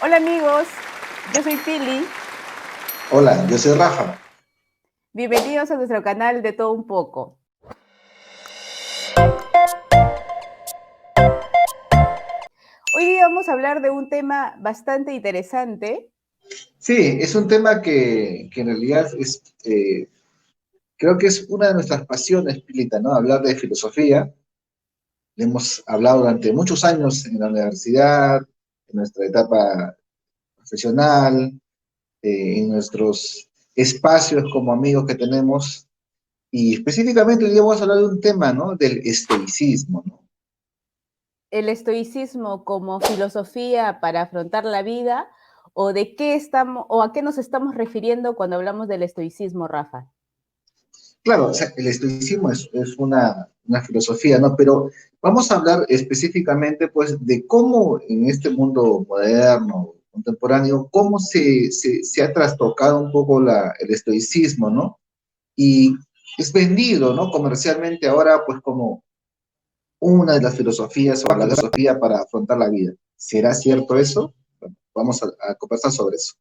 Hola amigos, yo soy Pili. Hola, yo soy Rafa. Bienvenidos a nuestro canal de Todo Un Poco. Hoy día vamos a hablar de un tema bastante interesante. Sí, es un tema que en realidad creo que es una de nuestras pasiones, Pilita, ¿no? Hablar de filosofía. Le hemos hablado durante muchos años en la universidad, en nuestra etapa profesional, en nuestros espacios como amigos que tenemos. Y específicamente hoy día vamos a hablar de un tema, ¿no? Del estoicismo, ¿no? El estoicismo como filosofía para afrontar la vida, o de qué estamos, o a qué nos estamos refiriendo cuando hablamos del estoicismo, Rafa. Claro, o sea, el estoicismo es una filosofía, ¿no? Pero vamos a hablar específicamente, pues, de cómo en este mundo moderno, contemporáneo, cómo se ha trastocado un poco el estoicismo, ¿no? Y es vendido, ¿no? Comercialmente ahora, pues, como una de las filosofías o la filosofía para afrontar la vida. ¿Será cierto eso? Bueno, vamos a conversar sobre eso.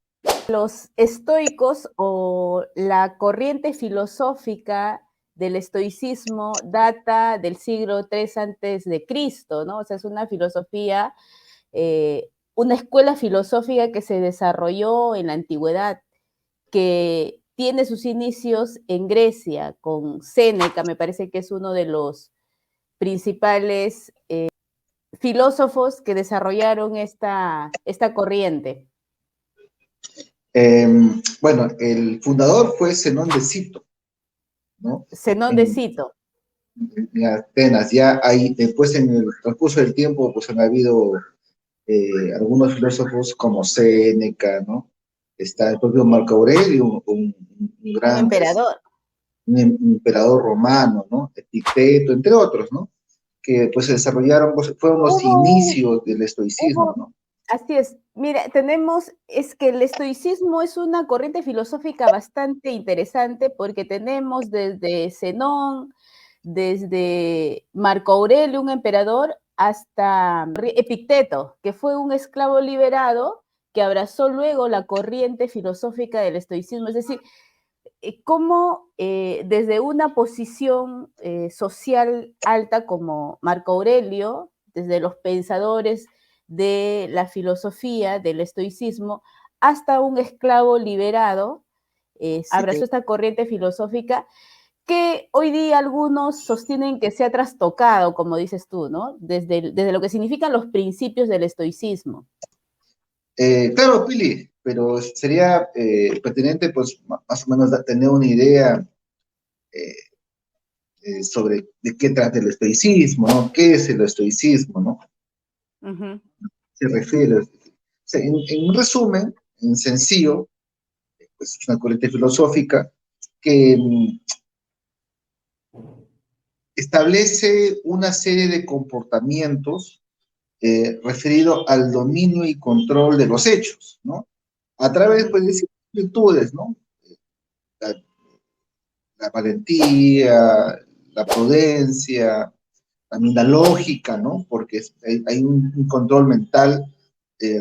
Los estoicos o la corriente filosófica del estoicismo data del siglo III antes de Cristo, ¿no? O sea, es una filosofía, una escuela filosófica que se desarrolló en la antigüedad, que tiene sus inicios en Grecia, con Séneca, me parece que es uno de los principales filósofos que desarrollaron esta corriente. Eh, bueno, el fundador fue Zenón de Cito, ¿no? Zenón de En, Cito. en Atenas. Ya hay, después en el transcurso del tiempo, pues han habido algunos filósofos como Séneca, ¿no? Está el propio Marco Aurelio, un Un gran emperador. un emperador romano, ¿no? Epicteto, entre otros, ¿no? Que pues se desarrollaron, pues, fueron los Hubo, inicios del estoicismo, hubo, ¿no? así es. Mira, es que el estoicismo es una corriente filosófica bastante interesante porque tenemos desde Zenón, desde Marco Aurelio, un emperador, hasta Epicteto, que fue un esclavo liberado que abrazó luego la corriente filosófica del estoicismo. Es decir, cómo desde una posición social alta como Marco Aurelio, desde los pensadores de la filosofía, del estoicismo, hasta un esclavo liberado, Sí, abrazó esta corriente filosófica que hoy día algunos sostienen que se ha trastocado, como dices tú, ¿no? Desde lo que significan los principios del estoicismo. claro, Pili, pero sería pertinente, pues, más o menos tener una idea eh, sobre de qué trata el estoicismo, ¿no? ¿Qué es el estoicismo, ¿no? Uh -huh. Se refiere. O sea, en un resumen, en sencillo, pues es una corriente filosófica que establece una serie de comportamientos referido al dominio y control de los hechos, ¿no? A Uh través, -huh. pues, de ciertas virtudes, ¿no? La, la valentía, la prudencia, también la lógica, ¿no? Porque hay un control mental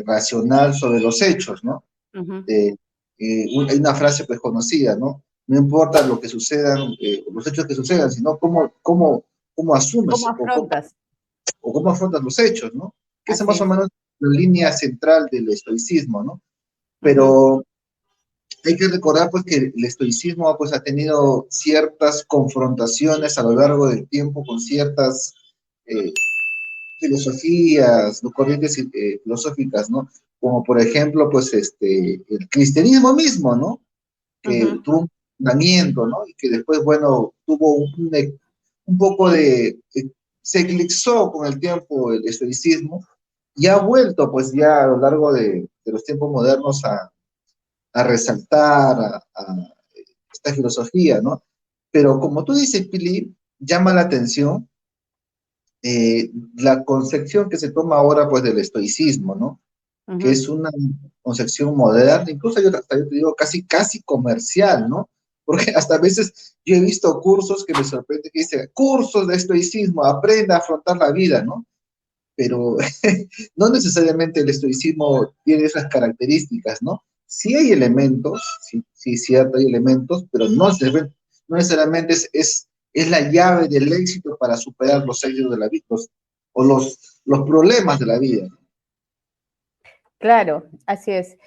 racional sobre los hechos, ¿no? Uh -huh. Hay una frase pues conocida, ¿no? No importa lo que sucedan, los hechos que sucedan, sino cómo ¿Cómo asumes afrontas? o cómo afrontas los hechos, ¿no? Que es Así más o es. menos la línea central del estoicismo, ¿no? Uh -huh. Pero hay que recordar pues que el estoicismo pues ha tenido ciertas confrontaciones a lo largo del tiempo con ciertas eh, filosofías, ¿no? Corrientes filosóficas, ¿no? Como por ejemplo pues el cristianismo mismo, ¿no? Uh Que -huh. tuvo un fundamento, ¿no? Y que después, bueno, tuvo un poco se eclipsó con el tiempo el estoicismo y ha vuelto pues ya a lo largo de los tiempos modernos a resaltar a esta filosofía, ¿no? Pero como tú dices, Pili, llama la atención la concepción que se toma ahora pues del estoicismo, ¿no? Uh Que -huh. es una concepción moderna, incluso hasta yo te digo casi comercial, ¿no? Porque hasta a veces yo he visto cursos que me sorprenden, que dicen, cursos de estoicismo, aprenda a afrontar la vida, ¿no? pero no necesariamente el estoicismo tiene esas características, ¿no? Sí hay elementos, sí, sí cierto, hay elementos, pero no necesariamente es la llave del éxito para superar los éxitos de la vida, o los problemas de la vida. Claro, así es.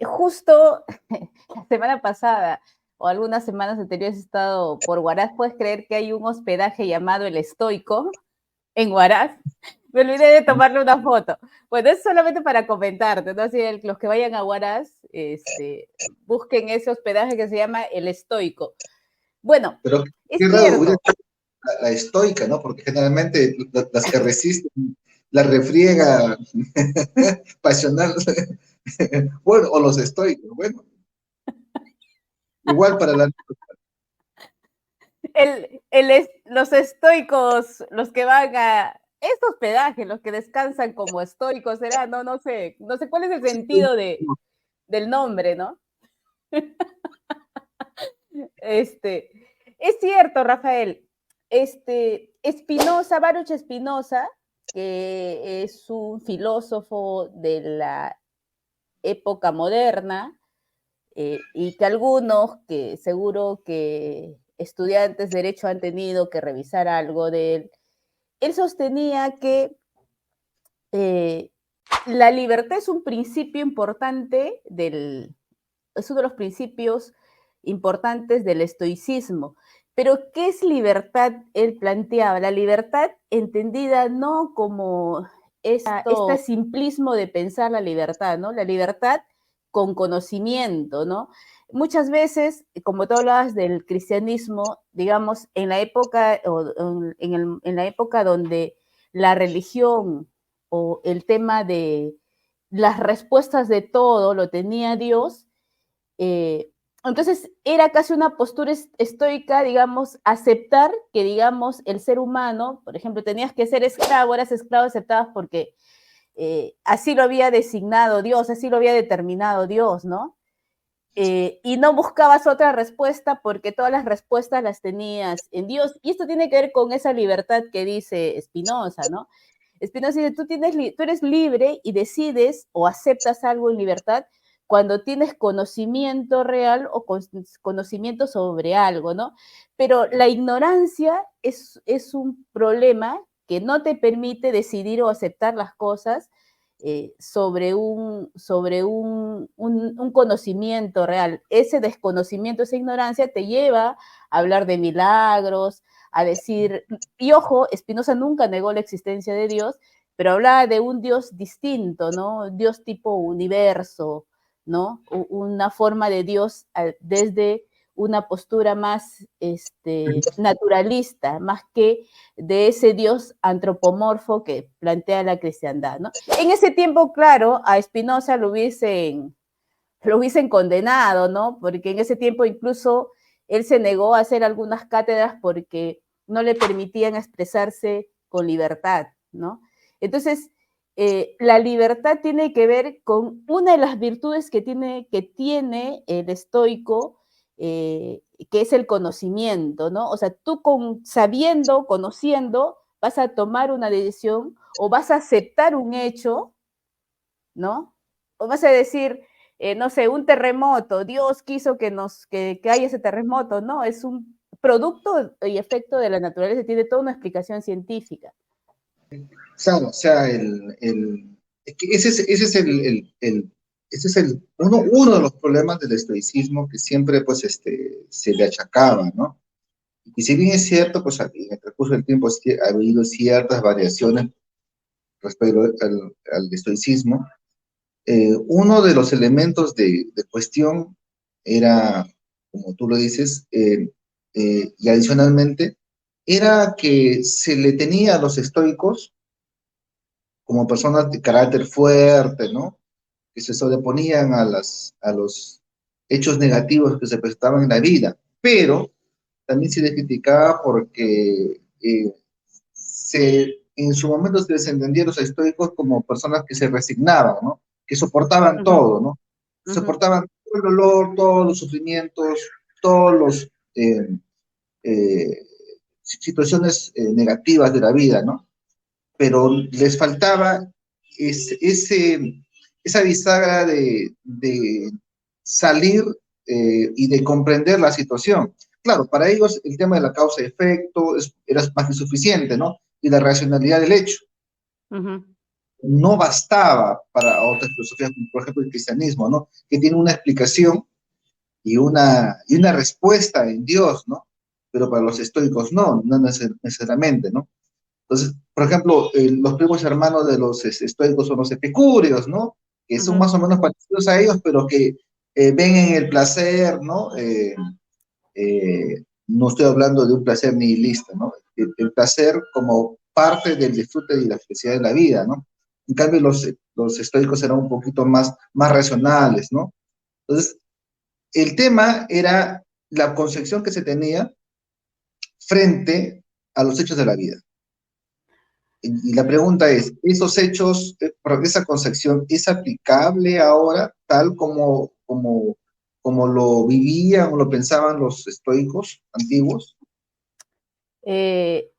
Justo la semana pasada o algunas semanas anteriores he estado por Huaraz. ¿Puedes creer que hay un hospedaje llamado El Estoico en Huaraz? Me olvidé de tomarle una foto. Bueno, es solamente para comentarte, ¿no? Si los que vayan a Huaraz, busquen ese hospedaje que se llama El Estoico. Bueno, Pero es qué raro, hubiera cierto. hecho la estoica, ¿no? Porque generalmente las que resisten la refriega pasional, bueno, o los estoicos, bueno, igual para la... Los estoicos, los que van a este hospedaje, los que descansan como estoicos, será, no sé cuál es el sentido del nombre, ¿no? Es cierto, Rafael, Baruch Spinoza, que es un filósofo de la época moderna, y que algunos, que seguro que estudiantes de Derecho han tenido que revisar algo de él, él sostenía que eh, la libertad es un principio importante es uno de los principios importantes del estoicismo. Pero, ¿qué es libertad? Él planteaba la libertad entendida no como este simplismo de pensar la libertad, ¿no? La libertad con conocimiento, ¿no? Muchas veces, como tú hablabas del cristianismo, digamos, en la época, en la época donde la religión o el tema de las respuestas de todo lo tenía Dios, entonces era casi una postura estoica, digamos, aceptar que, digamos, el ser humano, por ejemplo, tenías que ser esclavo, eras esclavo, aceptabas porque así lo había designado Dios, así lo había determinado Dios, ¿no? Y no buscabas otra respuesta porque todas las respuestas las tenías en Dios. Y esto tiene que ver con esa libertad que dice Spinoza, ¿no? Spinoza dice, tú eres libre y decides o aceptas algo en libertad cuando tienes conocimiento real o conocimiento sobre algo, ¿no? Pero la ignorancia es un problema que no te permite decidir o aceptar las cosas sobre un conocimiento real. Ese desconocimiento, esa ignorancia te lleva a hablar de milagros, a decir, y ojo, Spinoza nunca negó la existencia de Dios, pero hablaba de un Dios distinto, ¿no? Dios tipo universo, ¿no? Una forma de Dios desde una postura más naturalista, más que de ese Dios antropomorfo que plantea la cristiandad, ¿no? En ese tiempo, claro, a Spinoza lo hubiesen condenado, ¿no? Porque en ese tiempo incluso él se negó a hacer algunas cátedras porque no le permitían expresarse con libertad, ¿no? Entonces, la libertad tiene que ver con una de las virtudes que tiene el estoico, que es el conocimiento, ¿no? O sea, tú sabiendo, conociendo, vas a tomar una decisión o vas a aceptar un hecho, ¿no? O vas a decir, no sé, un terremoto, Dios quiso que haya ese terremoto, no, es un producto y efecto de la naturaleza, tiene toda una explicación científica. Claro, o sea, es que ese es ese es uno de los problemas del estoicismo que siempre, pues, se le achacaba, ¿no? Y si bien es cierto, pues, en el transcurso del tiempo ha habido ciertas variaciones respecto al estoicismo, uno de los elementos de cuestión era, como tú lo dices, y adicionalmente, era que se le tenía a los estoicos como personas de carácter fuerte, ¿no? Que se sobreponían a los hechos negativos que se presentaban en la vida, pero también se les criticaba porque en su momento se les entendía a los estoicos como personas que se resignaban, ¿no? Que soportaban Uh -huh, todo, ¿no? uh -huh. Soportaban todo el dolor, todos los sufrimientos, todos los situaciones negativas de la vida, ¿no? pero les faltaba esa bisagra de salir y de comprender la situación. Claro, para ellos el tema de la causa y efecto era más que suficiente, ¿no? Y la racionalidad del hecho. Ujú. No bastaba para otras filosofías, como por ejemplo el cristianismo, ¿no? Que tiene una explicación y una respuesta en Dios, ¿no? Pero para los estoicos no necesariamente, ¿no? Entonces, por ejemplo, los primos hermanos de los estoicos son los epicúreos, ¿no? Que son Ujú. más o menos parecidos a ellos, pero que ven en el placer, ¿no? No estoy hablando de un placer nihilista, ¿no? El placer como parte del disfrute y la felicidad de la vida, ¿no? En cambio, los estoicos eran un poquito más racionales, ¿no? Entonces, el tema era la concepción que se tenía frente a los hechos de la vida. Y la pregunta es, ¿esos hechos, esa concepción, es aplicable ahora tal como lo vivían o lo pensaban los estoicos antiguos? Eh,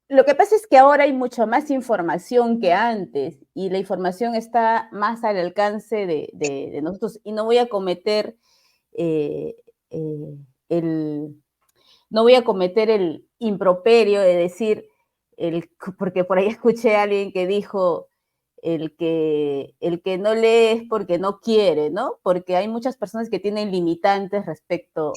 lo que pasa es que ahora hay mucha más información que antes y la información está más al alcance de nosotros y no voy a cometer eh, eh, el, no voy a cometer el improperio de decir, porque por ahí escuché a alguien que dijo, el que no lee es porque no quiere, ¿no? Porque hay muchas personas que tienen limitantes respecto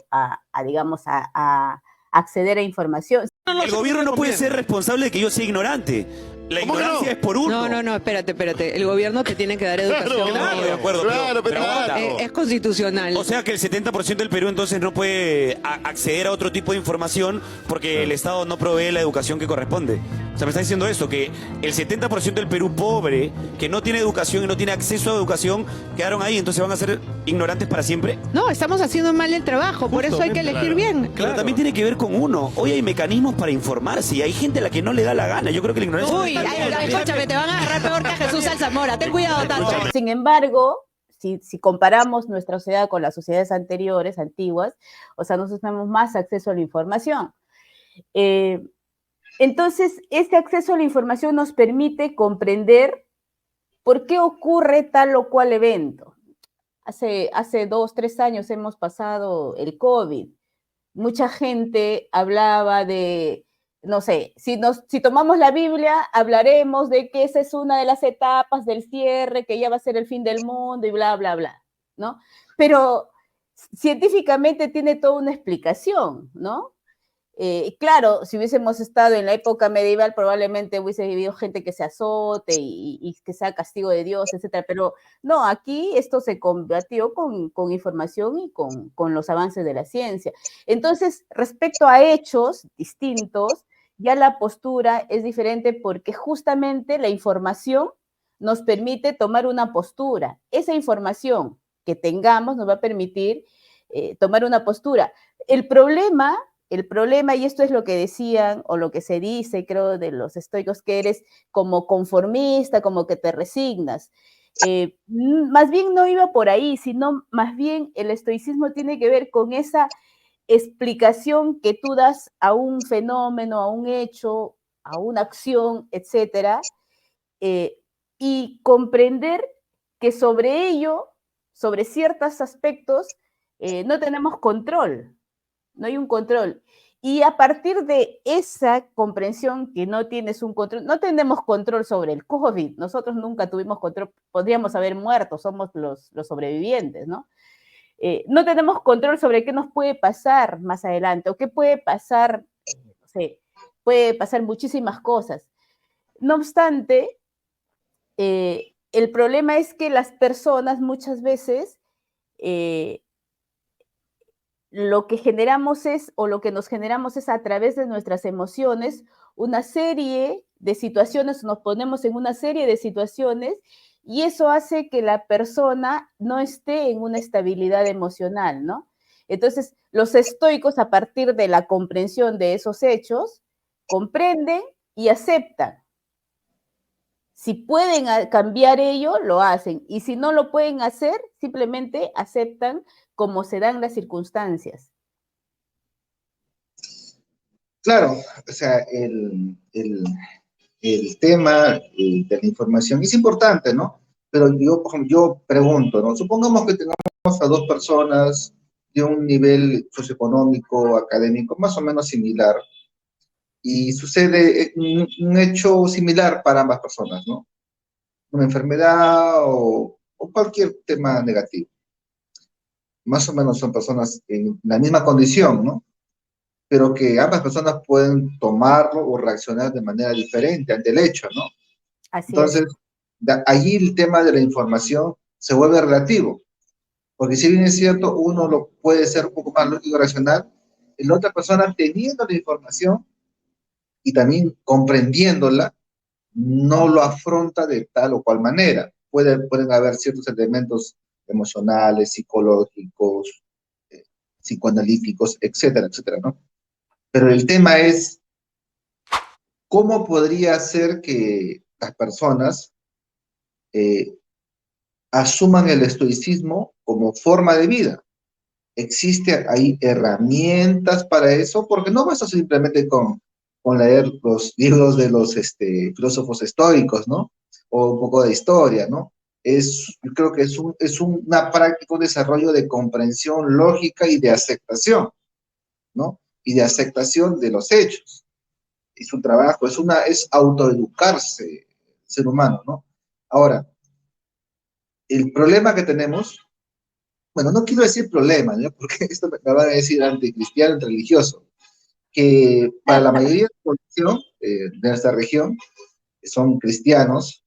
digamos, a acceder a información. El gobierno no puede ser responsable de que yo sea ignorante. La ignorancia es por uno. No, espérate. El gobierno te tiene que dar educación. Claro, de acuerdo, pero aguanta. Es constitucional. O sea que el 70% del Perú entonces no puede acceder a otro tipo de información porque el Estado no provee la educación que corresponde. O sea, me está diciendo eso, que el 70% del Perú pobre, que no tiene educación y no tiene acceso a educación, quedaron ahí, entonces van a ser ignorantes para siempre. No, estamos haciendo mal el trabajo, por eso hay que elegir bien. Claro, también tiene que ver con uno. Hoy hay mecanismos para informarse y hay gente a la que no le da la gana. Yo creo que la ignorancia... Uy, escúchame, te van a agarrar peor que a Jesús Alzamora. Ten cuidado, tanto. Sin embargo, si comparamos nuestra sociedad con las sociedades anteriores, antiguas, o sea, nosotros tenemos más acceso a la información. Entonces, este acceso a la información nos permite comprender por qué ocurre tal o cual evento. Hace 2, 3 años hemos pasado el COVID. Mucha gente hablaba de, no sé, si tomamos la Biblia, hablaremos de que esa es una de las etapas del cierre, que ya va a ser el fin del mundo y bla, bla, bla, ¿no? Pero científicamente tiene toda una explicación, ¿no? Claro, si hubiésemos estado en la época medieval, probablemente hubiese vivido gente que se azote y que sea castigo de Dios, etcétera. Pero no, aquí esto se combatió con información y con los avances de la ciencia. Entonces, respecto a hechos distintos, ya la postura es diferente porque justamente la información nos permite tomar una postura. Esa información que tengamos nos va a permitir tomar una postura. El problema, y esto es lo que decían o lo que se dice, creo, de los estoicos, que eres como conformista, como que te resignas. Más bien no iba por ahí, sino más bien el estoicismo tiene que ver con esa explicación que tú das a un fenómeno, a un hecho, a una acción, etcétera, eh, y comprender que sobre ello, sobre ciertos aspectos, no tenemos control, no hay un control. Y a partir de esa comprensión que no tienes un control, no tenemos control sobre el COVID, nosotros nunca tuvimos control, podríamos haber muerto, somos los sobrevivientes, ¿no? No tenemos control sobre qué nos puede pasar más adelante o qué puede pasar, no sé, puede pasar muchísimas cosas. No obstante, el problema es que las personas muchas veces lo que generamos es, o lo que nos generamos es a través de nuestras emociones, una serie de situaciones, nos ponemos en una serie de situaciones y eso hace que la persona no esté en una estabilidad emocional, ¿no? Entonces, los estoicos, a partir de la comprensión de esos hechos, comprenden y aceptan. Si pueden cambiar ello, lo hacen. Y si no lo pueden hacer, simplemente aceptan como se dan las circunstancias. Claro, o sea, el tema de la información es importante, ¿no? Pero yo, por ejemplo, yo pregunto, ¿no? Supongamos que tengamos a dos personas de un nivel socioeconómico, académico, más o menos similar, y sucede un hecho similar para ambas personas, ¿no? Una enfermedad o cualquier tema negativo. Más o menos son personas en la misma condición, ¿no? Pero que ambas personas pueden tomarlo o reaccionar de manera diferente ante el hecho, ¿no? Así es. Entonces, allí el tema de la información se vuelve relativo, porque si bien es cierto, uno lo puede ser un poco más lógico y racional, la otra persona teniendo la información y también comprendiéndola, no lo afronta de tal o cual manera. Pueden haber ciertos elementos emocionales, psicológicos, eh, psicoanalíticos, etcétera, etcétera, ¿no? Pero el tema es, ¿cómo podría ser que las personas eh, asuman el estoicismo como forma de vida? ¿Hay herramientas para eso? Porque no basta simplemente con leer los libros de los filósofos estoicos, ¿no? O un poco de historia, ¿no? Yo creo que una práctica, un desarrollo de comprensión lógica y de aceptación, ¿no? Y de aceptación de los hechos. Es un trabajo, es autoeducarse el ser humano, ¿no? Ahora, el problema que tenemos, bueno, no quiero decir problema, ¿no? Porque esto me van a decir anticristiano, antirreligioso, que para la mayoría de la población de nuestra región, que son cristianos,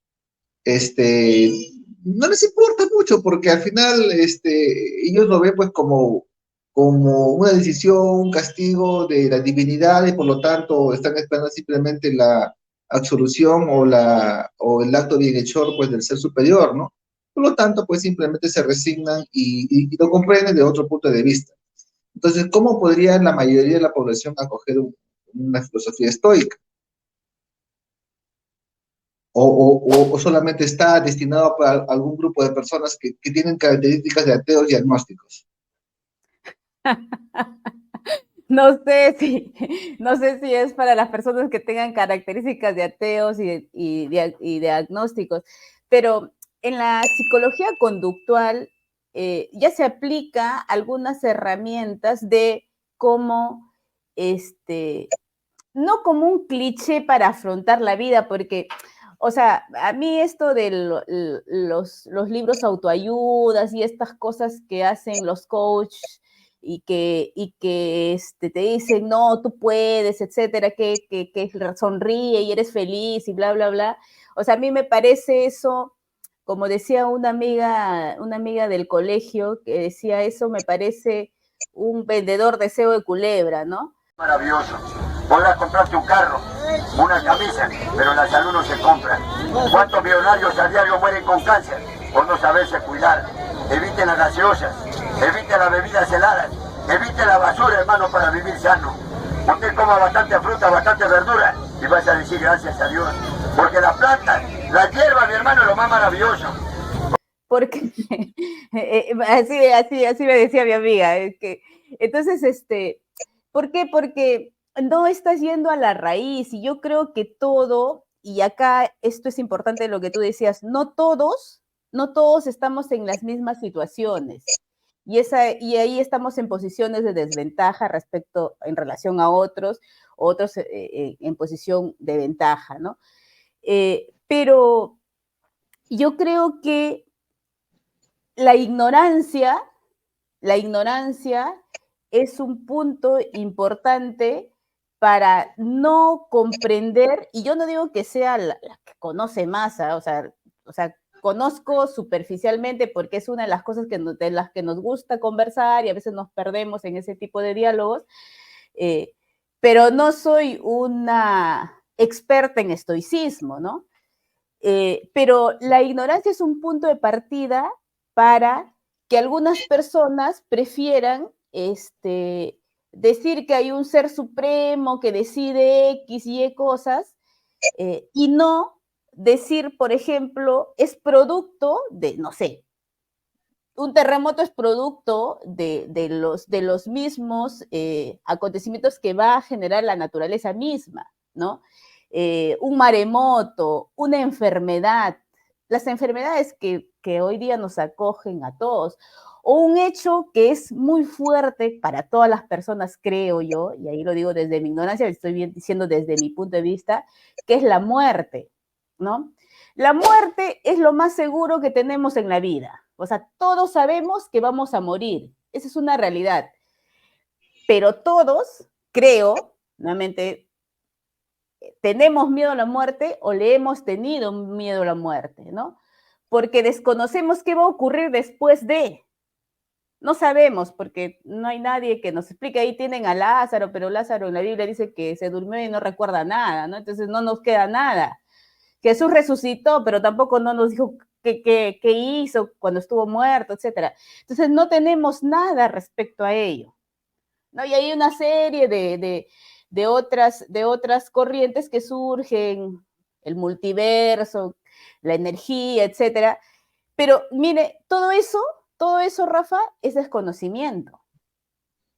no les importa mucho, porque al final ellos lo ven pues como una decisión, un castigo de la divinidad, y por lo tanto están esperando simplemente la absolución o el acto bienhechor pues del ser superior, ¿no? Por lo tanto, pues simplemente se resignan y lo comprenden de otro punto de vista. Entonces, ¿cómo podría la mayoría de la población acoger una filosofía estoica? ¿O solamente está destinado para algún grupo de personas que tienen características de ateos y agnósticos? No sé si es para las personas que tengan características de ateos y de agnósticos, pero en la psicología conductual ya se aplica algunas herramientas de cómo, no como un cliché para afrontar la vida, porque, o sea, a mí esto de los libros autoayudas y estas cosas que hacen los coaches y que te dicen, no, tú puedes, etcétera, que sonríe y eres feliz y bla, bla, bla. O sea, a mí me parece eso, como decía una amiga del colegio que decía eso, me parece un vendedor de cebo de culebra, ¿no? Maravilloso. Podrás comprarte un carro, una camisa, pero la salud no se compra. ¿Cuántos millonarios a diario mueren con cáncer por no saberse cuidar? Evite las gaseosas, evite las bebidas heladas, evite la basura, hermano, para vivir sano. Usted coma bastante fruta, bastante verdura y vas a decir gracias a Dios. Porque la planta, la hierba, mi hermano, es lo más maravilloso. Porque así me decía mi amiga. Entonces, ¿por qué? Porque no estás yendo a la raíz y yo creo que todo, y acá esto es importante lo que tú decías, no todos estamos en las mismas situaciones. Y ahí estamos en posiciones de desventaja en relación a otros en posición de ventaja, ¿no? Pero yo creo que la ignorancia es un punto importante para no comprender, y yo no digo que sea la que conoce más, o sea, conozco superficialmente porque es una de las cosas de las que nos gusta conversar y a veces nos perdemos en ese tipo de diálogos, pero no soy una experta en estoicismo, ¿no? Pero la ignorancia es un punto de partida para que algunas personas prefieran decir que hay un ser supremo que decide X y Y cosas y no decir, por ejemplo, es producto de, no sé, un terremoto es producto de los mismos acontecimientos que va a generar la naturaleza misma, ¿no? un maremoto, una enfermedad, las enfermedades que hoy día nos acogen a todos, o un hecho que es muy fuerte para todas las personas, creo yo, y ahí lo digo desde mi ignorancia, estoy diciendo desde mi punto de vista, que es la muerte, ¿no? La muerte es lo más seguro que tenemos en la vida. O sea, todos sabemos que vamos a morir. Esa es una realidad. Pero todos, creo, nuevamente, tenemos miedo a la muerte o le hemos tenido miedo a la muerte, ¿no? Porque desconocemos qué va a ocurrir después de. No sabemos, porque no hay nadie que nos explique. Ahí tienen a Lázaro, pero Lázaro en la Biblia dice que se durmió y no recuerda nada, ¿no? Entonces no nos queda nada. Jesús resucitó, pero tampoco no nos dijo qué hizo cuando estuvo muerto, etcétera. Entonces no tenemos nada respecto a ello, ¿no? Y hay una serie de otras corrientes que surgen, el multiverso, la energía, etcétera. Pero mire, todo eso, Rafa, es desconocimiento.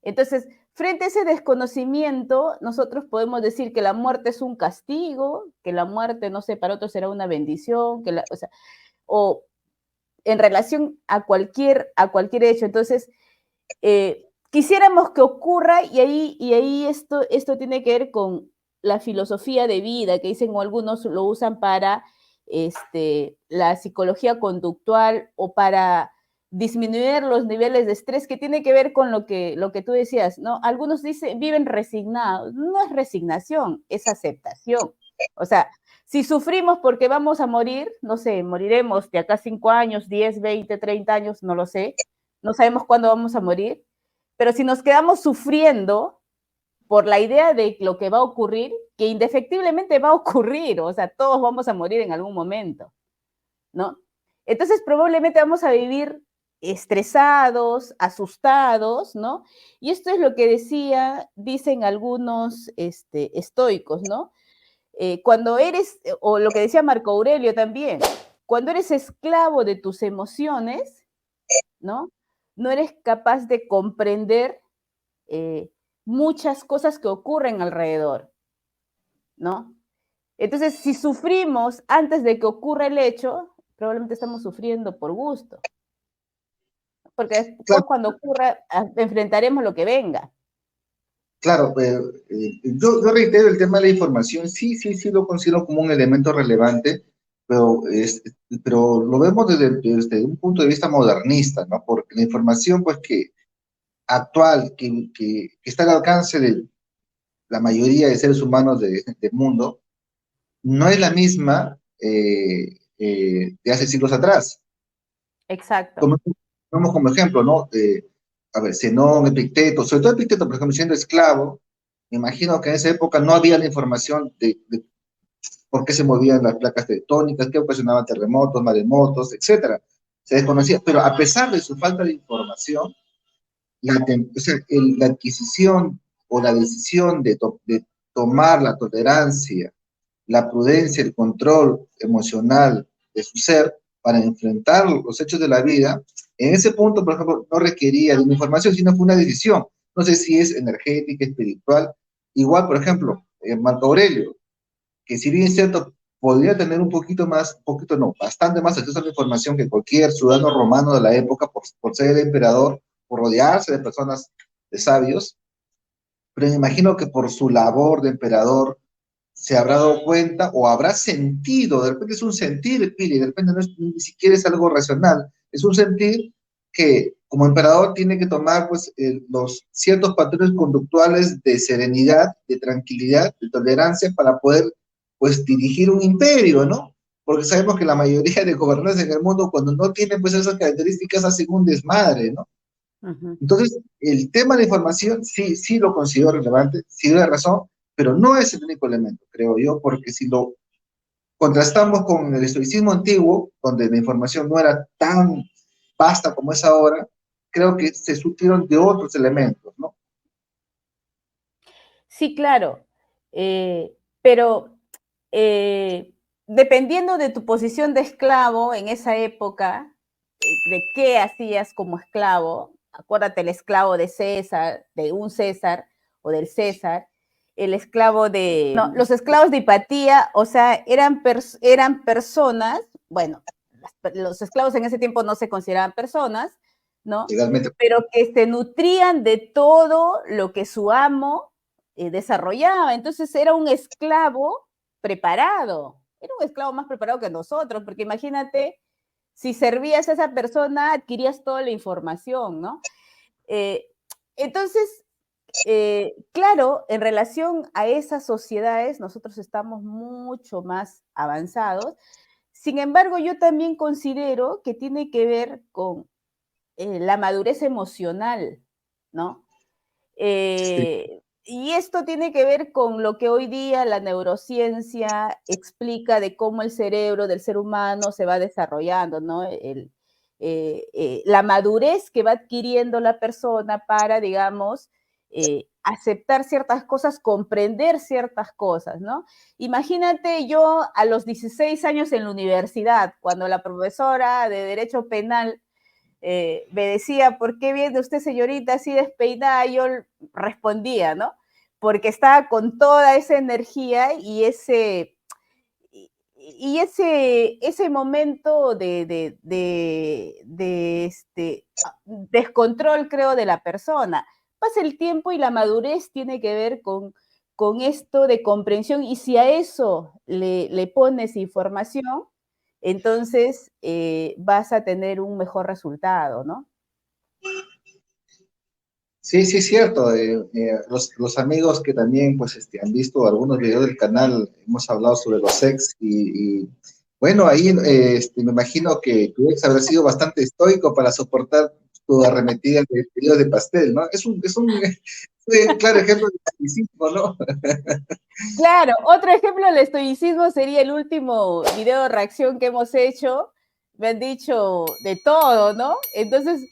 Entonces, frente a ese desconocimiento, nosotros podemos decir que la muerte es un castigo, que la muerte, no sé, para otros será una bendición, o en relación a cualquier hecho. Entonces, quisiéramos que ocurra, y ahí esto tiene que ver con la filosofía de vida, que dicen, o algunos lo usan para la psicología conductual o para disminuir los niveles de estrés, que tiene que ver con lo que tú decías, ¿no? Algunos viven resignados. No es resignación, es aceptación. O sea, si sufrimos porque vamos a morir, no sé, moriremos de acá 5 años, 10, 20, 30 años, no lo sé, no sabemos cuándo vamos a morir, pero si nos quedamos sufriendo por la idea de lo que va a ocurrir, que indefectiblemente va a ocurrir, o sea, todos vamos a morir en algún momento, ¿no? Entonces probablemente vamos a vivir estresados, asustados, ¿no? Y esto es lo que dicen algunos estoicos, ¿no? Cuando eres, o lo que decía Marco Aurelio también, cuando eres esclavo de tus emociones, ¿no? No eres capaz de comprender muchas cosas que ocurren alrededor, ¿no? Entonces, si sufrimos antes de que ocurra el hecho, probablemente estamos sufriendo por gusto, porque después Claro, cuando ocurra, enfrentaremos lo que venga. claro, yo reitero el tema de la información, sí lo considero como un elemento relevante, pero, pero lo vemos desde un punto de vista modernista, ¿no? Porque la información, pues, que actual, que está al alcance de la mayoría de seres humanos del mundo, no es la misma de hace siglos atrás. Exacto. Tomemos como ejemplo, ¿no? A ver, Zenón, Epicteto, sobre todo Epicteto, por ejemplo, siendo esclavo, me imagino que en esa época no había la información de por qué se movían las placas tectónicas, qué ocasionaban terremotos, maremotos, etcétera. Se desconocía, pero a pesar de su falta de información, o sea, la adquisición o la decisión de tomar la tolerancia, la prudencia, el control emocional de su ser para enfrentar los hechos de la vida, en ese punto, por ejemplo, no requería de una información, sino fue una decisión. No sé si es energética, espiritual. Igual, por ejemplo, Marco Aurelio, que si bien es cierto, podría tener un poquito más, un poquito no, bastante más acceso a la información que cualquier ciudadano romano de la época por ser el emperador, por rodearse de personas, de sabios, pero me imagino que por su labor de emperador se habrá dado cuenta o habrá sentido, de repente es un sentir, Pili, de repente no es, ni siquiera es algo racional, es un sentir que como emperador tiene que tomar pues los ciertos patrones conductuales de serenidad, de tranquilidad, de tolerancia para poder pues dirigir un imperio, ¿no? Porque sabemos que la mayoría de gobernantes en el mundo cuando no tienen pues esas características hacen un desmadre, ¿no? Uh-huh. Entonces, el tema de información sí lo considero relevante, sí tiene razón, pero no es el único elemento, creo yo, porque si lo contrastamos con el estoicismo antiguo, donde la información no era tan vasta como es ahora, creo que se suplieron de otros elementos, ¿no? Sí, claro, pero dependiendo de tu posición de esclavo en esa época, de qué hacías como esclavo, acuérdate el esclavo de César, de un César o del César, el esclavo de, no, los esclavos de Hipatía, o sea, eran personas, bueno, los esclavos en ese tiempo no se consideraban personas, ¿no? Legalmente. Pero que se nutrían de todo lo que su amo desarrollaba. Entonces era un esclavo preparado, era un esclavo más preparado que nosotros, porque imagínate, si servías a esa persona, adquirías toda la información, ¿no? Entonces, claro, en relación a esas sociedades, nosotros estamos mucho más avanzados. Sin embargo, yo también considero que tiene que ver con la madurez emocional, ¿no? Sí. Y esto tiene que ver con lo que hoy día la neurociencia explica de cómo el cerebro del ser humano se va desarrollando, ¿no? La madurez que va adquiriendo la persona para, digamos, aceptar ciertas cosas, comprender ciertas cosas, ¿no? Imagínate yo a los 16 años en la universidad, cuando la profesora de Derecho Penal me decía, ¿por qué viene usted, señorita, así despeinada? Yo respondía, ¿no? Porque estaba con toda esa energía y ese momento de descontrol, creo, de la persona. Pasa el tiempo y la madurez tiene que ver con esto de comprensión, y si a eso le pones información, entonces vas a tener un mejor resultado, ¿no? Sí, sí, es cierto. Los amigos que también pues, han visto algunos videos del canal, hemos hablado sobre los ex bueno, ahí me imagino que tu ex habrá sido bastante estoico para soportar tu arremetida de pedido de pastel, ¿no? Es un claro ejemplo de estoicismo, ¿no? Claro, otro ejemplo del estoicismo sería el último video de reacción que hemos hecho. Me han dicho de todo, ¿no? Entonces,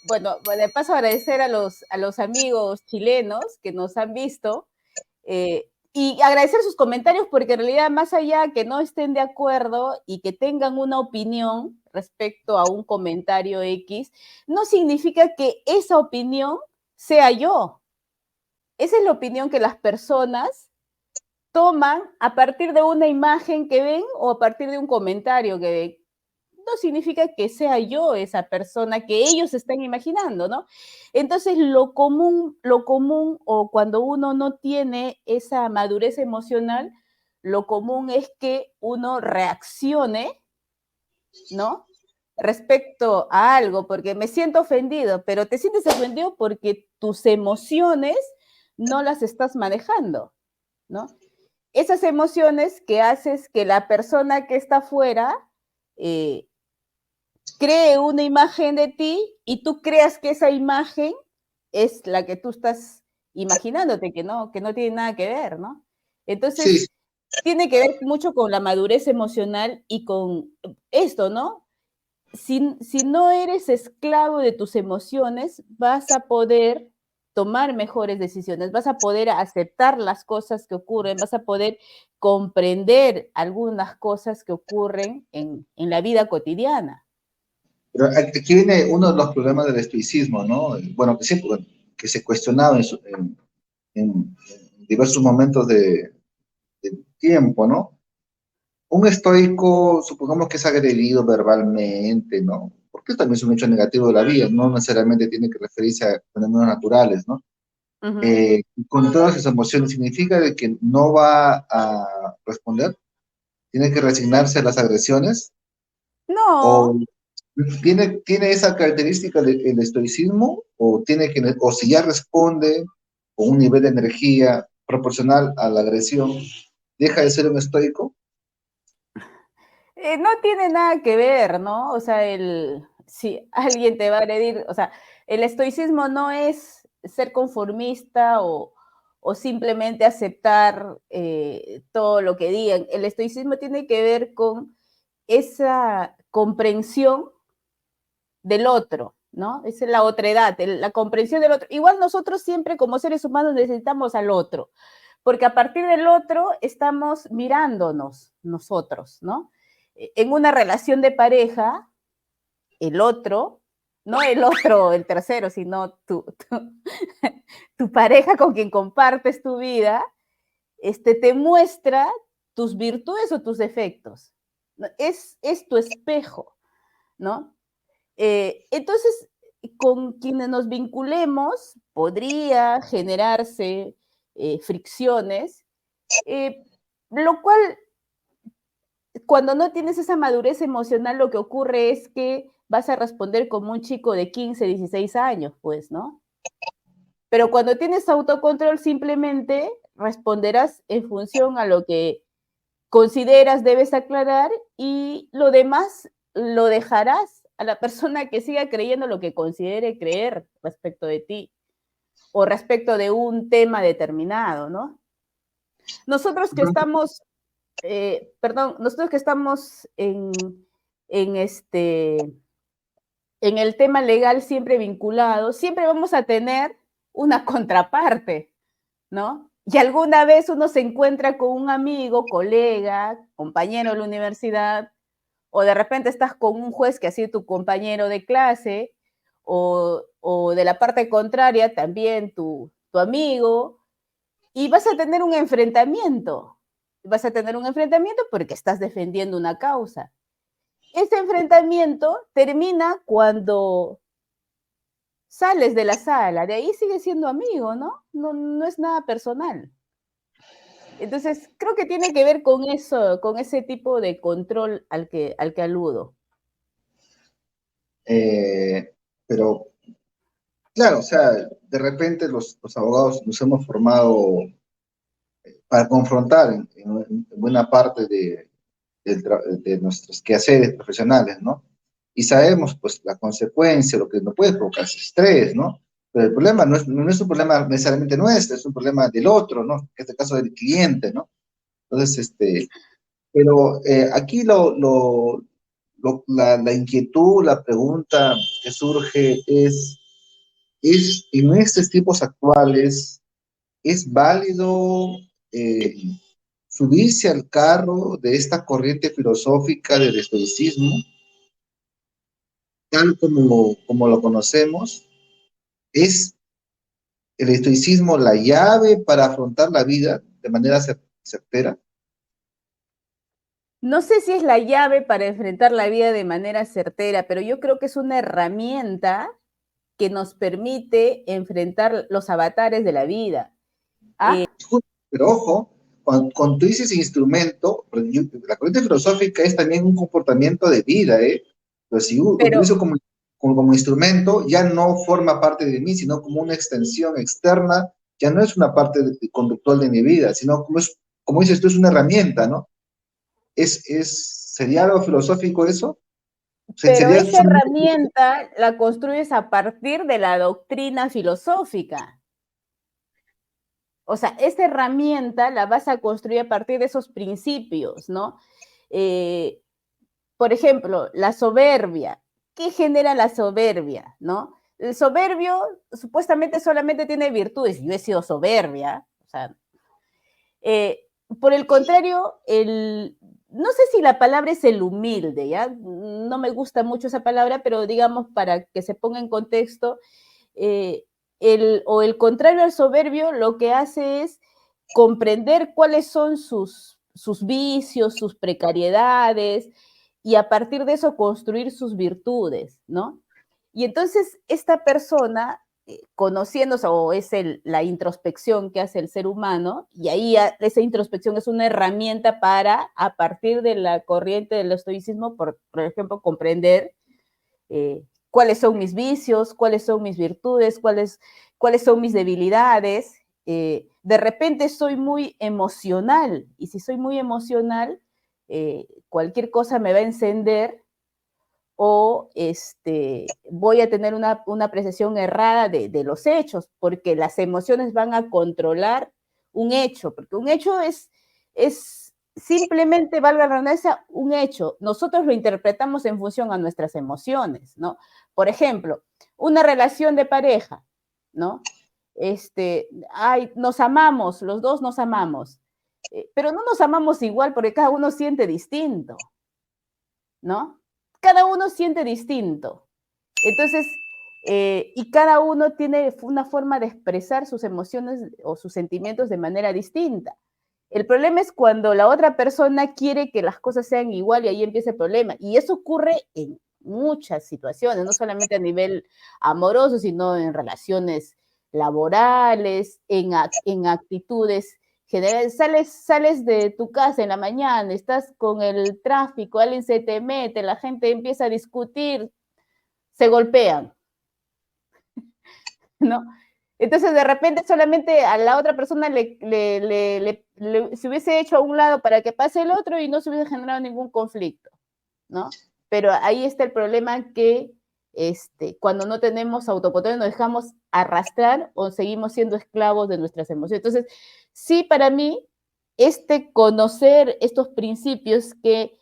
bueno, de paso agradecer a los amigos chilenos que nos han visto, y agradecer sus comentarios, porque en realidad, más allá que no estén de acuerdo y que tengan una opinión respecto a un comentario X, no significa que esa opinión sea yo. Esa es la opinión que las personas toman a partir de una imagen que ven o a partir de un comentario que ven. No significa que sea yo esa persona que ellos están imaginando, ¿no? Entonces, lo común, o cuando uno no tiene esa madurez emocional, lo común es que uno reaccione, ¿no? Respecto a algo, porque me siento ofendido, pero te sientes ofendido porque tus emociones no las estás manejando, ¿no? Esas emociones que haces que la persona que está afuera cree una imagen de ti y tú creas que esa imagen es la que tú estás imaginándote, que no tiene nada que ver, ¿no? Sí, Entonces, tiene que ver mucho con la madurez emocional y con esto, ¿no? Si no eres esclavo de tus emociones, vas a poder tomar mejores decisiones, vas a poder aceptar las cosas que ocurren, vas a poder comprender algunas cosas que ocurren en la vida cotidiana. pero aquí viene uno de los problemas del estoicismo, ¿no? Bueno, que se cuestionaba en diversos momentos de tiempo, ¿no? Un estoico, supongamos que es agredido verbalmente, ¿no? Porque también es un hecho negativo de la vida, no necesariamente tiene que referirse a fenómenos naturales, ¿no? Ujú. Con todas esas emociones, ¿significa de que no va a responder? ¿Tiene que resignarse a las agresiones? ¿O No, tiene esa característica el estoicismo? ¿O si ya responde con un nivel de energía proporcional a la agresión, deja de ser un estoico? no tiene nada que ver, ¿no? O sea, si alguien te va a agredir, o sea, el estoicismo no es ser conformista o simplemente aceptar todo lo que digan. El estoicismo tiene que ver con esa comprensión del otro, ¿no? Esa es la otredad, la comprensión del otro. Igual nosotros siempre como seres humanos necesitamos al otro, porque a partir del otro estamos mirándonos nosotros, ¿no? En una relación de pareja, el otro no el otro, el tercero, sino tu pareja con quien compartes tu vida, te muestra tus virtudes o tus defectos. ¿No? Es tu espejo, ¿no? Entonces, con quienes nos vinculemos, podría generarse fricciones, lo cual, cuando no tienes esa madurez emocional, lo que ocurre es que vas a responder como un chico de 15, 16 años, pues, ¿no? Pero cuando tienes autocontrol, simplemente responderás en función a lo que consideras debes aclarar y lo demás lo dejarás a la persona que siga creyendo lo que considere creer respecto de ti o respecto de un tema determinado, ¿no? Nosotros que estamos, nosotros que estamos en en el tema legal siempre vinculado, siempre vamos a tener una contraparte, ¿no? Y alguna vez uno se encuentra con un amigo, colega, compañero de la universidad, o de repente estás con un juez que ha sido tu compañero de clase, o de la parte contraria también tu amigo, y vas a tener un enfrentamiento. Vas a tener un enfrentamiento porque estás defendiendo una causa. Ese enfrentamiento termina cuando sales de la sala, de ahí sigues siendo amigo, ¿no? No es nada personal. Entonces, creo que tiene que ver con eso, con ese tipo de control al que aludo. Pero, claro, o sea, de repente los abogados nos hemos formado para confrontar en buena parte de nuestros quehaceres profesionales, ¿no? Y sabemos, pues, la consecuencia, lo que nos puede provocar es estrés, ¿no? Pero el problema no es un problema necesariamente nuestro, es un problema del otro, ¿no? En este caso del cliente, ¿no? Entonces, pero aquí la inquietud, la pregunta que surge es en estos tiempos actuales, ¿es válido subirse al carro de esta corriente filosófica del estoicismo, tal como lo conocemos? ¿Es el estoicismo la llave para afrontar la vida de manera certera? No sé si es la llave para enfrentar la vida de manera certera, pero yo creo que es una herramienta que nos permite enfrentar los avatares de la vida. Pero ojo, cuando tú dices instrumento, la corriente filosófica es también un comportamiento de vida, ¿eh? Pero si utilizo como instrumento, ya no forma parte de mí, sino como una extensión externa, ya no es una parte conductual de mi vida, sino como dices tú, es una herramienta, ¿no? ¿Sería algo filosófico eso? Pero ¿Sería esa herramienta la construyes a partir de la doctrina filosófica. O sea, esa herramienta la vas a construir a partir de esos principios, ¿no? Por ejemplo, la soberbia. ¿Qué genera la soberbia, no? El soberbio supuestamente solamente tiene virtudes. Yo he sido soberbia. O sea, por el contrario, no sé si la palabra es el humilde, ¿ya? No me gusta mucho esa palabra, pero digamos, para que se ponga en contexto, el contrario al soberbio lo que hace es comprender cuáles son sus vicios, sus precariedades, y a partir de eso construir sus virtudes, ¿no? Y entonces esta persona, conociéndose, o es la introspección que hace el ser humano, y ahí esa introspección es una herramienta para, a partir de la corriente del estoicismo, por ejemplo, comprender cuáles son mis vicios, cuáles son mis virtudes, cuáles son mis debilidades. De repente soy muy emocional, y si soy muy emocional, cualquier cosa me va a encender, o voy a tener una apreciación errada de los hechos, porque las emociones van a controlar un hecho, porque un hecho es simplemente, valga la redundancia, un hecho. Nosotros lo interpretamos en función a nuestras emociones, ¿no? Por ejemplo, una relación de pareja, ¿no? Nos amamos, los dos nos amamos, pero no nos amamos igual porque cada uno siente distinto, ¿no? Cada uno siente distinto. Entonces, y cada uno tiene una forma de expresar sus emociones o sus sentimientos de manera distinta. El problema es cuando la otra persona quiere que las cosas sean igual y ahí empieza el problema. Y eso ocurre en muchas situaciones, no solamente a nivel amoroso, sino en relaciones laborales, en actitudes generales. Sales de tu casa en la mañana, estás con el tráfico, alguien se te mete, la gente empieza a discutir, se golpean, ¿no? Entonces, de repente, solamente a la otra persona se hubiese hecho a un lado para que pase el otro y no se hubiese generado ningún conflicto, ¿no? Pero ahí está el problema que cuando no tenemos autocontrol nos dejamos arrastrar o seguimos siendo esclavos de nuestras emociones. Entonces, sí, para mí, conocer estos principios que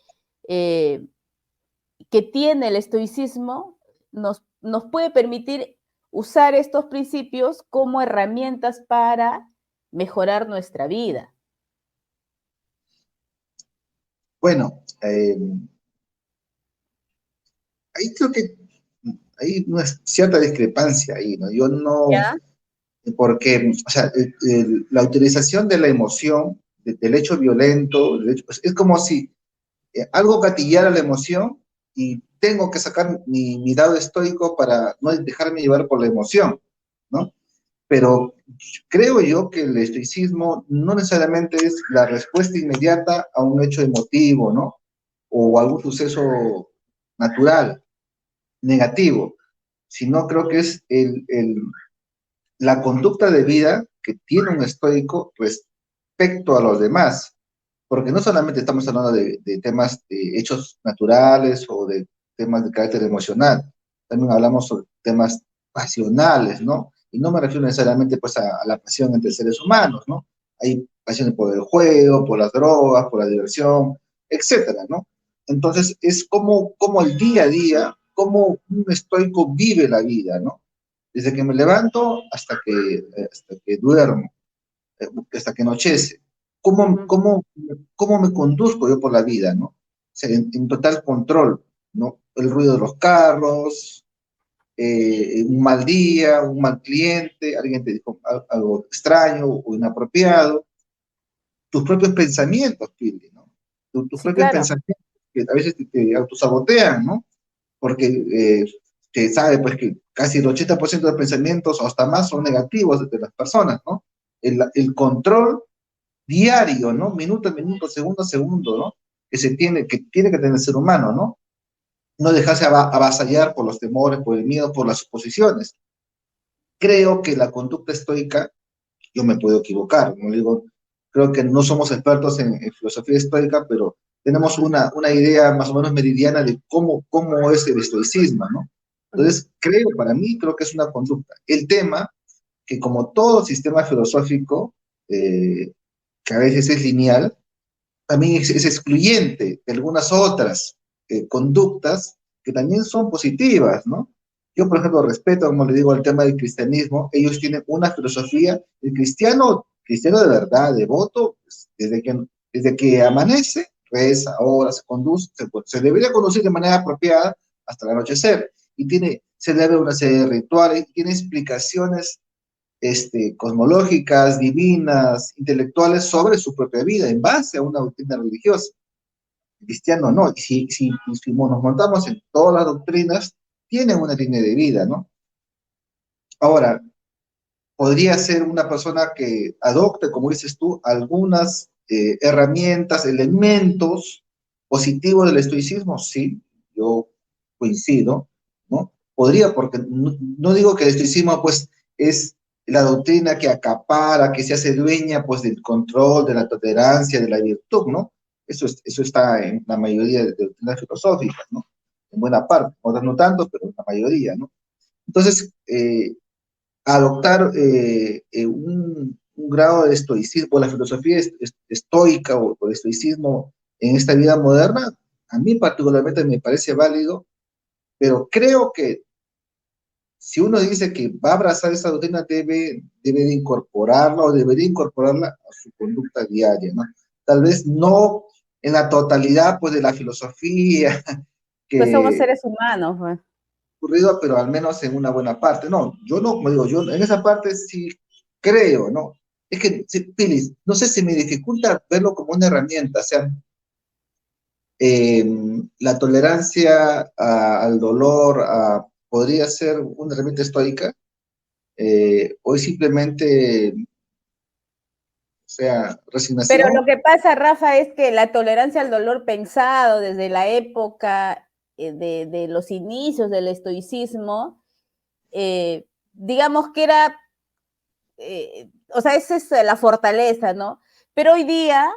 tiene el estoicismo nos puede permitir usar estos principios como herramientas para mejorar nuestra vida. Bueno, ahí creo que hay una cierta discrepancia ahí, ¿no? Yo no, ¿Ya? porque, o sea, la utilización de la emoción, del hecho violento, es como si algo gatillara la emoción y tengo que sacar mi lado estoico para no dejarme llevar por la emoción, ¿no? Pero creo yo que el estoicismo no necesariamente es la respuesta inmediata a un hecho emotivo, ¿no? O algún suceso natural, negativo, sino creo que es la conducta de vida que tiene un estoico respecto a los demás, porque no solamente estamos hablando de temas de hechos naturales o de temas de carácter emocional, también hablamos sobre temas pasionales, ¿no? Y no me refiero necesariamente pues a la pasión entre seres humanos, ¿no? Hay pasiones por el juego, por las drogas, por la diversión, etcétera, ¿no? Entonces es como el día a día, como un estoico vive la vida, ¿no? Desde que me levanto hasta que duermo, hasta que anochece. ¿Cómo me conduzco yo por la vida, ¿no? O sea, en total control, ¿no? El ruido de los carros, un mal día, un mal cliente, alguien te dijo algo extraño o inapropiado, tus propios pensamientos, Pili, ¿no? Tus Sí, propios claro. pensamientos que a veces te autosabotean, ¿no? Porque se sabe pues que casi el 80% de los pensamientos o hasta más son negativos de las personas, ¿no? El control diario, ¿no? Minuto a minuto, segundo a segundo, ¿no? Que tiene que tener el ser humano, ¿no? No dejarse avasallar por los temores, por el miedo, por las suposiciones. Creo que la conducta estoica, yo me puedo equivocar, no digo, creo que no somos expertos en filosofía estoica, pero tenemos una idea más o menos meridiana de cómo es el estoicismo, ¿no? Entonces, creo que es una conducta. El tema, que como todo sistema filosófico, que a veces es lineal, también es excluyente de algunas otras conductas que también son positivas, ¿no? Yo, por ejemplo, respeto, como le digo, el tema del cristianismo. Ellos tienen una filosofía, el cristiano de verdad, devoto, pues, desde que amanece, reza, ora, se conduce, se debería conducir de manera apropiada hasta el anochecer. Y celebra una serie de rituales, tiene explicaciones cosmológicas, divinas, intelectuales sobre su propia vida en base a una doctrina religiosa. El cristiano no, y si nos montamos en todas las doctrinas, tienen una línea de vida, ¿no? Ahora, podría ser una persona que adopte, como dices tú, algunas herramientas, elementos positivos del estoicismo, sí, yo coincido, ¿no? Podría, porque no digo que el estoicismo, pues, es la doctrina que acapara, que se hace dueña, pues, del control, de la tolerancia, de la virtud, ¿no? Eso está en la mayoría de doctrinas filosóficas, ¿no? En buena parte, otras no tanto, pero en la mayoría, ¿no? Entonces, adoptar un grado de estoicismo, la filosofía estoica o el estoicismo en esta vida moderna, a mí particularmente me parece válido, pero creo que si uno dice que va a abrazar esa doctrina, debe de incorporarla o debería incorporarla a su conducta diaria, ¿no? Tal vez no en la totalidad, pues, de la filosofía, Pues somos que seres humanos, pues. ocurrido, pero al menos en una buena parte. No, yo no, como digo, yo en esa parte sí creo, ¿no? Es que, sí, Pilis, no sé si me dificulta verlo como una herramienta, o sea, la tolerancia al dolor podría ser una herramienta estoica, o es simplemente, o sea, Pero lo resignación. que pasa, Rafa, es que la tolerancia al dolor pensado desde la época de los inicios del estoicismo, digamos que era, o sea, esa es la fortaleza, ¿no? Pero hoy día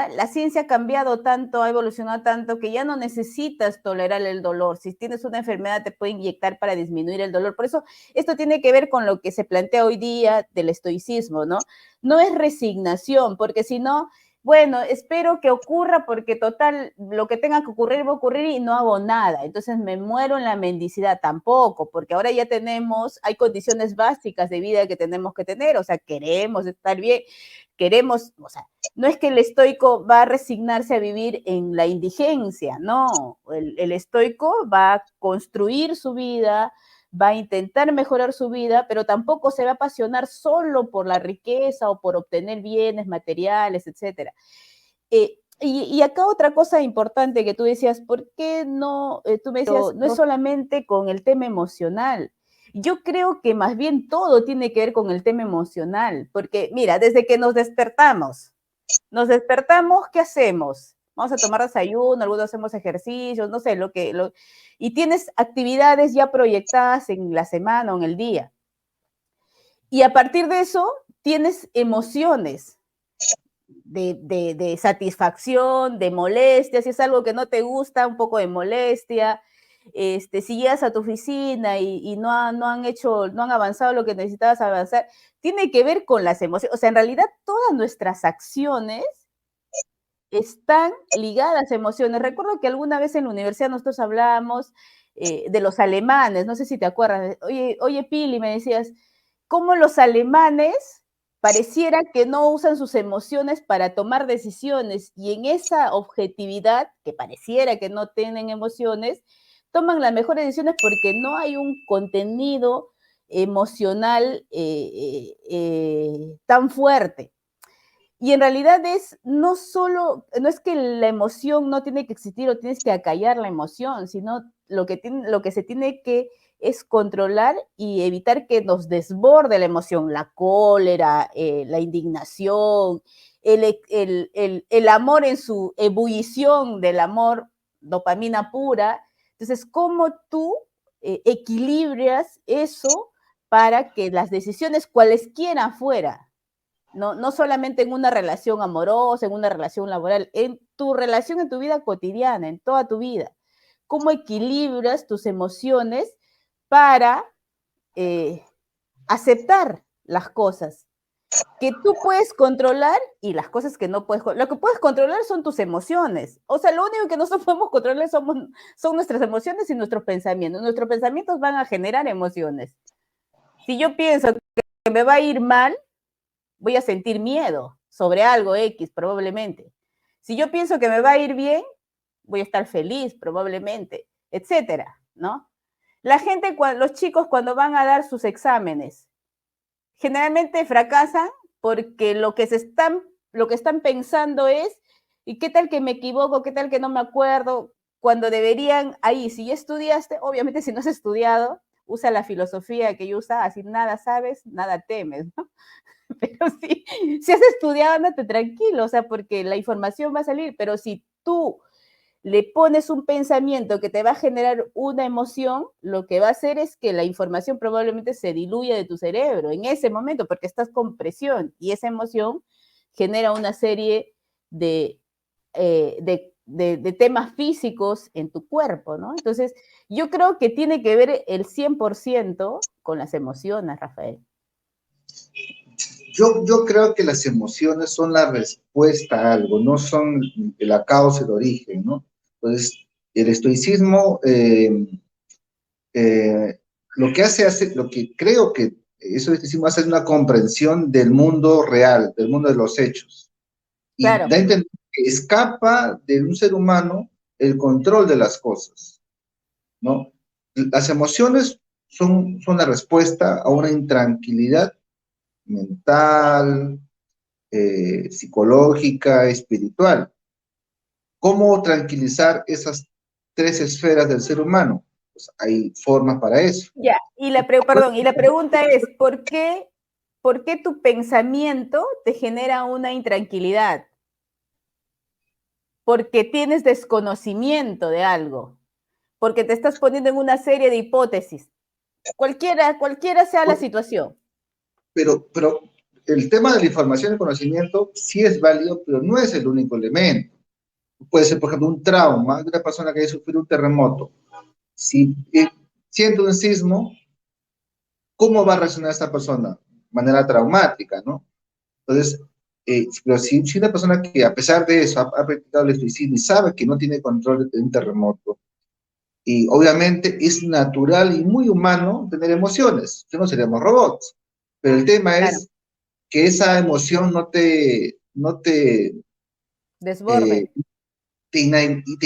la ciencia ha cambiado tanto, ha evolucionado tanto, que ya no necesitas tolerar el dolor. Si tienes una enfermedad, te puede inyectar para disminuir el dolor. Por eso, esto tiene que ver con lo que se plantea hoy día del estoicismo, ¿no? No es resignación, porque si no, bueno, espero que ocurra porque total, lo que tenga que ocurrir va a ocurrir y no hago nada. Entonces me muero en la mendicidad tampoco, porque ahora ya tenemos, hay condiciones básicas de vida que tenemos que tener, o sea, queremos estar bien, queremos, o sea, no es que el estoico va a resignarse a vivir en la indigencia, no, el estoico va a construir su vida, va a intentar mejorar su vida, pero tampoco se va a apasionar solo por la riqueza o por obtener bienes materiales, etcétera. Y acá otra cosa importante que tú decías, ¿por qué no? Tú me decías, no es solamente con el tema emocional. Yo creo que más bien todo tiene que ver con el tema emocional, porque mira, desde que nos despertamos, ¿qué hacemos? Vamos a tomar desayuno, algunos hacemos ejercicios, no sé, y tienes actividades ya proyectadas en la semana o en el día. Y a partir de eso, tienes emociones de satisfacción, de molestia, si es algo que no te gusta, un poco de molestia. Si llegas a tu oficina y no han avanzado lo que necesitabas avanzar, tiene que ver con las emociones. O sea, en realidad todas nuestras acciones están ligadas a emociones. Recuerdo que alguna vez en la universidad nosotros hablábamos de los alemanes, no sé si te acuerdas. Oye, Pili, me decías, ¿cómo los alemanes pareciera que no usan sus emociones para tomar decisiones y en esa objetividad, que pareciera que no tienen emociones, toman las mejores decisiones porque no hay un contenido emocional tan fuerte? Y en realidad no es que la emoción no tiene que existir o tienes que acallar la emoción, sino lo que se tiene que es controlar y evitar que nos desborde la emoción, la cólera, la indignación, el amor en su ebullición del amor, dopamina pura. Entonces, ¿cómo tú equilibras eso para que las decisiones, cualesquiera fuera, no solamente en una relación amorosa, en una relación laboral, en tu relación, en tu vida cotidiana, en toda tu vida? ¿Cómo equilibras tus emociones para aceptar las cosas que tú puedes controlar y las cosas que no puedes controlar? Lo que puedes controlar son tus emociones. O sea, lo único que nosotros podemos controlar son nuestras emociones y nuestros pensamientos. Nuestros pensamientos van a generar emociones. Si yo pienso que me va a ir mal, voy a sentir miedo sobre algo X, probablemente. Si yo pienso que me va a ir bien, voy a estar feliz, probablemente, etcétera, ¿no? La gente, los chicos cuando van a dar sus exámenes, generalmente fracasan porque lo que están pensando es, ¿y qué tal que me equivoco? ¿Qué tal que no me acuerdo? Cuando deberían, ahí, si ya estudiaste, obviamente si no has estudiado, usa la filosofía que yo usa, así nada sabes, nada temes, ¿no? Pero si has estudiado, andate tranquilo, o sea, porque la información va a salir, pero si tú le pones un pensamiento que te va a generar una emoción, lo que va a hacer es que la información probablemente se diluya de tu cerebro en ese momento, porque estás con presión y esa emoción genera una serie de, de temas físicos en tu cuerpo, ¿no? Entonces, yo creo que tiene que ver el 100% con las emociones, Rafael. Yo creo que las emociones son la respuesta a algo, no son la causa, el origen, ¿no? Entonces, el estoicismo, lo que lo que creo que eso estoicismo hace es una comprensión del mundo real, del mundo de los hechos. Y Claro. da a entender que escapa de un ser humano el control de las cosas, ¿no? las emociones son la respuesta a una intranquilidad mental, psicológica, espiritual. ¿Cómo tranquilizar esas tres esferas del ser humano? Pues hay formas para eso. Ya, perdón, y la pregunta es, por qué tu pensamiento te genera una intranquilidad? Porque tienes desconocimiento de algo, porque te estás poniendo en una serie de hipótesis, cualquiera sea la situación. Pero el tema de la información y conocimiento sí es válido, pero no es el único elemento. Puede ser, por ejemplo, un trauma de una persona que haya sufrido un terremoto. Si siente un sismo, ¿cómo va a reaccionar esta persona? De manera traumática, ¿no? Entonces, pero si una persona que a pesar de eso ha practicado el estoicismo y sabe que no tiene control de un terremoto, y obviamente es natural y muy humano tener emociones, si no seríamos robots, pero el tema Claro. es que esa emoción no te Desborde. te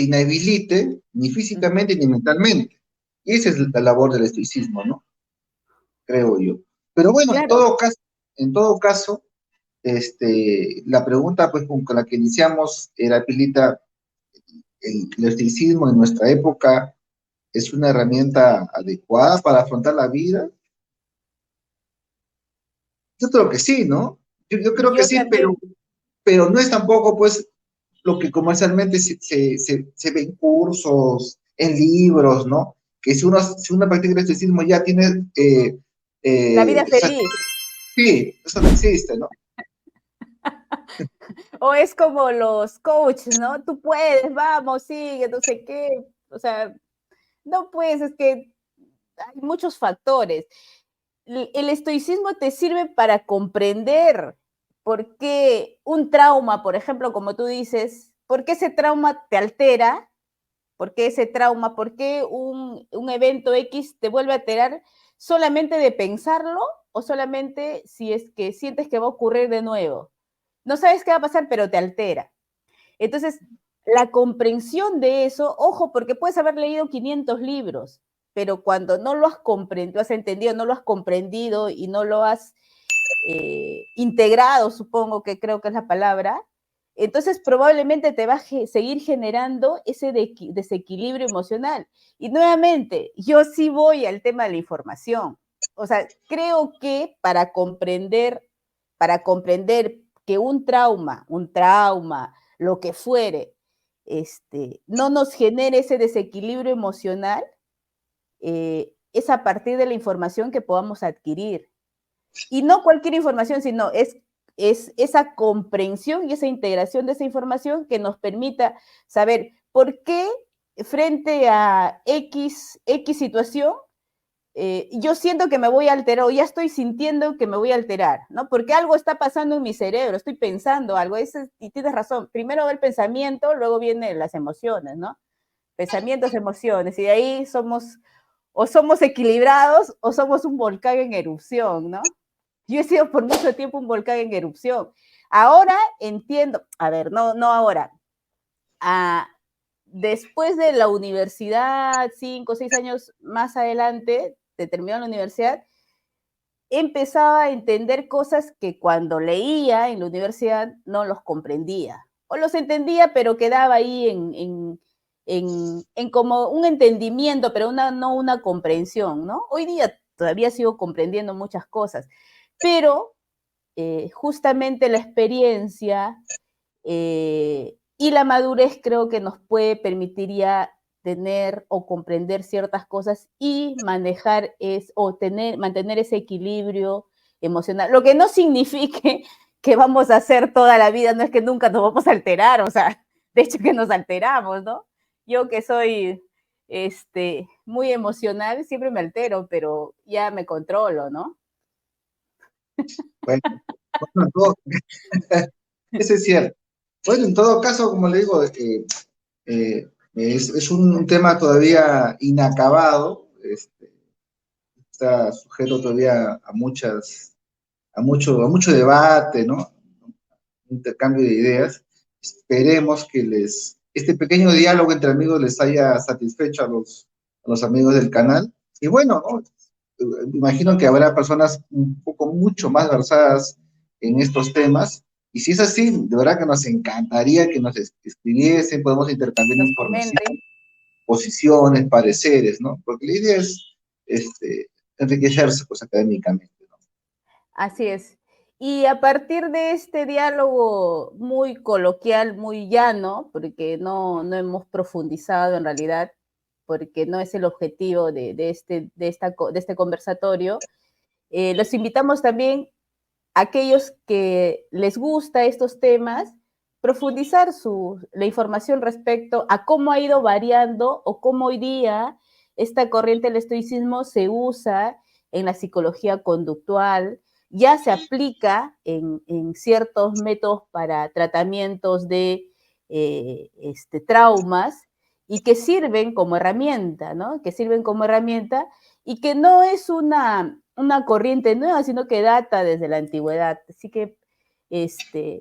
inhabilite ni físicamente ni mentalmente. Y esa es la labor del estoicismo, ¿no? Creo yo. Pero bueno, Claro. en todo caso, la pregunta pues con la que iniciamos era, Pilita, el estoicismo en nuestra época es una herramienta adecuada para afrontar la vida. Yo creo que sí, ¿no? Yo creo que Yo sí, también. pero no es tampoco pues lo que comercialmente se ve en cursos, en libros, ¿no? Que si uno practica el estoicismo ya tiene... La vida feliz. sí, eso no existe, ¿no? O es como los coaches, ¿no? Tú puedes, vamos, sigue, no sé qué. O sea, no puedes, es que hay muchos factores. El estoicismo te sirve para comprender por qué un trauma, por ejemplo, como tú dices, por qué ese trauma te altera, por qué ese trauma, por qué un evento X te vuelve a alterar solamente de pensarlo o solamente si es que sientes que va a ocurrir de nuevo. No sabes qué va a pasar, pero te altera. Entonces, la comprensión de eso, ojo, porque puedes haber leído 500 libros, pero cuando no lo has comprendido, has entendido, no lo has comprendido y no lo has integrado, supongo que creo que es la palabra, entonces probablemente te va a seguir generando ese desequilibrio emocional. Y nuevamente, yo sí voy al tema de la información. O sea, creo que para comprender que un trauma, lo que fuere, no nos genere ese desequilibrio emocional, es a partir de la información que podamos adquirir. Y no cualquier información, sino es esa comprensión y esa integración de esa información que nos permita saber por qué frente a X situación yo siento que me voy a alterar, o ya estoy sintiendo que me voy a alterar, ¿no? Porque algo está pasando en mi cerebro, estoy pensando algo, y tienes razón, primero va el pensamiento, luego vienen las emociones, ¿no? Pensamientos, emociones, y de ahí somos equilibrados o somos un volcán en erupción, ¿no? Yo he sido por mucho tiempo un volcán en erupción. Ahora entiendo, a ver, no ahora, después de la universidad, 5 o 6 años más adelante, de terminar la universidad, empezaba a entender cosas que cuando leía en la universidad no los comprendía. O los entendía, pero quedaba ahí en como un entendimiento, pero no una comprensión, ¿no? Hoy día todavía sigo comprendiendo muchas cosas, pero justamente la experiencia y la madurez creo que nos puede permitir ya tener o comprender ciertas cosas y manejar mantener ese equilibrio emocional. Lo que no signifique que vamos a hacer toda la vida, no es que nunca nos vamos a alterar, o sea, de hecho que nos alteramos, ¿no? Yo que soy muy emocional, siempre me altero, pero ya me controlo, ¿no? Bueno, eso es cierto. Bueno, en todo caso, como le digo, es un tema todavía inacabado, está sujeto todavía a mucho debate, ¿no? Intercambio de ideas. Esperemos que este pequeño diálogo entre amigos les haya satisfecho a los amigos del canal. Y bueno, ¿no? Imagino que habrá personas un poco mucho más versadas en estos temas. Y si es así, de verdad que nos encantaría que nos escribiesen, podemos intercambiar Nos información, comenten. posiciones, pareceres, ¿no? Porque la idea es enriquecerse pues académicamente, ¿no? Así es. Y a partir de este diálogo muy coloquial, muy llano, porque no hemos profundizado en realidad, porque no es el objetivo de este conversatorio, los invitamos también a aquellos que les gusta estos temas, profundizar la información respecto a cómo ha ido variando o cómo hoy día esta corriente del estoicismo se usa en la psicología conductual, ya se aplica en ciertos métodos para tratamientos de traumas y que sirven como herramienta, ¿no? Que sirven como herramienta y que no es una corriente nueva, sino que data desde la antigüedad. Así que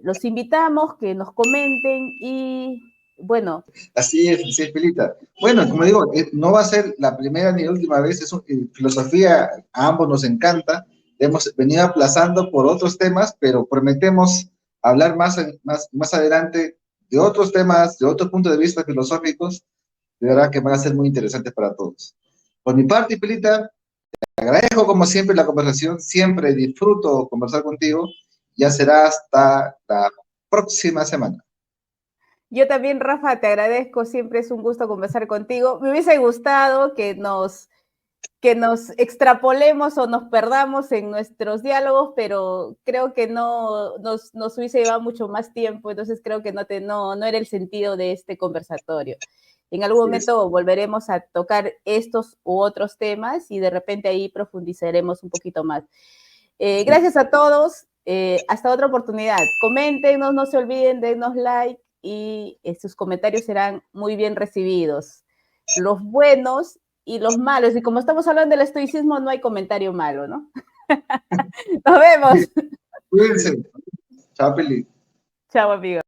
los invitamos que nos comenten y bueno. Así es, Pilita. Bueno, como digo, no va a ser la primera ni la última vez, filosofía a ambos nos encanta, hemos venido aplazando por otros temas, pero prometemos hablar más adelante de otros temas, de otros puntos de vista filosóficos, de verdad que van a ser muy interesantes para todos. Por mi parte, Pilita, te agradezco como siempre la conversación, siempre disfruto conversar contigo, ya será hasta la próxima semana. Yo también, Rafa, te agradezco, siempre es un gusto conversar contigo. Me hubiese gustado que nos extrapolemos o nos perdamos en nuestros diálogos, pero creo que no nos hubiese llevado mucho más tiempo, entonces creo que no era el sentido de este conversatorio. En algún momento volveremos a tocar estos u otros temas y de repente ahí profundizaremos un poquito más. Gracias a todos, hasta otra oportunidad. Coméntenos, no se olviden, denos like y sus comentarios serán muy bien recibidos. Los buenos y los malos. Y como estamos hablando del estoicismo, no hay comentario malo, ¿no? Nos vemos. Cuídense. Chao, Pili. Chao, amigos.